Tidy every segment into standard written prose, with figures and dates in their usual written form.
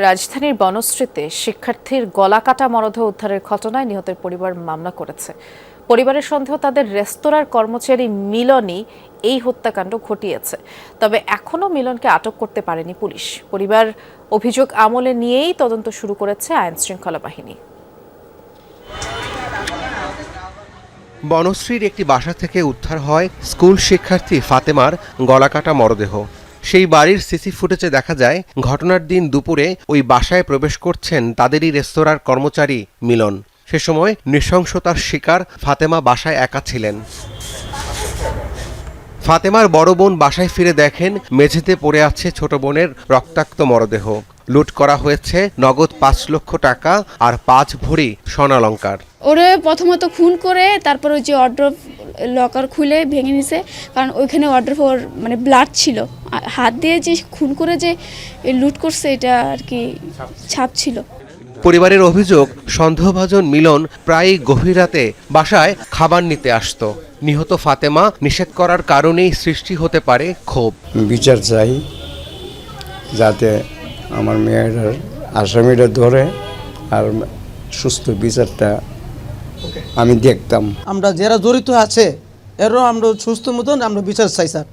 রাজধানীর বনশ্রীতে শিক্ষার্থীর গলাকাটা মরদেহ উদ্ধারের ঘটনায় নিহতের পরিবার মামলা করেছে। পরিবারের সন্দেহ তাদের রেস্তোরাঁর কর্মচারী মিলনই এই হত্যাকাণ্ড ঘটিয়েছে। তবে এখনও মিলনকে আটক করতে পারেনি পুলিশ। পরিবার অভিযোগ আমলে নিয়েই তদন্ত শুরু করেছে আইনশৃঙ্খলা বাহিনী। বনশ্রীর একটি বাসা থেকে উদ্ধার হয় স্কুল শিক্ষার্থী ফাতেমার গলাকাটা মরদেহ। সেই বাড়ির সিসি ফুটেজে দেখা যায় ঘটনার দিন দুপুরে ওই বাসায় প্রবেশ করছেন তাদেরই রেস্তোরাঁর কর্মচারী মিলন। সে সময় নৃশংসতার শিকার ফাতেমা বাসায় একা ছিলেন। ফাতেমার বড় বোন বাসায় ফিরে দেখেন মেঝেতে পড়ে আছে ছোট বোনের রক্তাক্ত মরদেহ। লুট করা হয়েছে নগদ ৫ লক্ষ টাকা আর ৫ ভরি স্বর্ণালংকার। ওরে প্রথমত খুন করে তারপর ওই যে অর্ডার লকার খুলে ভেঙে নিছে, কারণ ওইখানে অর্ডার মানে ব্লাড ছিল। হাত দিয়ে যে খুন করে যে লুট করছে এটা আর কি ছাপ ছিল। পরিবারের অভিযোগ, সন্দেহভাজন মিলন প্রায়ই গভীর রাতে বাসায় খাবার নিতে আসতো। নিহত ফাতেমা নিষেধ করার কারণেই সৃষ্টি হতে পারে ক্ষোভ। বিচার চাই, যাতে আমার মেয়েটার আসামিটা ধরে আর সুস্থ বিচারটা আমি দেখতাম। আমরা যারা জড়িত আছে এরও আমরা সুস্থ মতন আমরা বিচার চাই স্যার।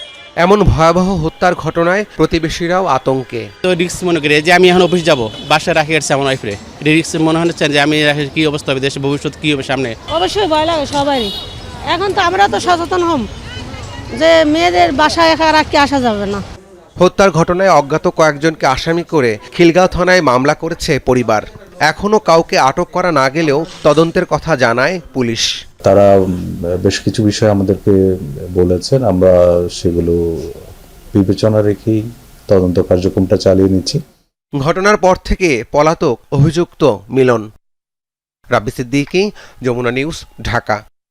এমন ভয়াবহ হত্যার ঘটনায় প্রতিবেশীরাও আতঙ্কে। তো রিস্ক মনে করি যে আমি এখন অফিস যাব, বাসায় রাখি আসছে আমার ওয়াইফরে, রিস্ক মনে হচ্ছে যে আমি রাখি কী অবস্থা হবে, দেশের ভবিষ্যৎ কী হবে সামনে। অবশ্যই ভয় লাগে সবারই। এখন তো আমরা তো সচেতন হম যে মেয়েদের বাসায় একা রাখতে আসা যাবে না। হত্যার ঘটনায় অজ্ঞাত কয়েকজনকে আসামি করে খিলগাঁও থানায় মামলা করেছে পরিবার। এখনও কাউকে আটক করা না গেলেও তদন্তের কথা জানায় পুলিশ। তারা বেশ কিছু বিষয় আমাদেরকে বলেছেন, আমরা সেগুলো বিবেচনা রেখেই তদন্ত কার্যক্রমটা চালিয়ে নিচ্ছি। ঘটনার পর থেকে পলাতক অভিযুক্ত মিলন। রাব্বি সিদ্দিকী, যমুনা নিউজ, ঢাকা।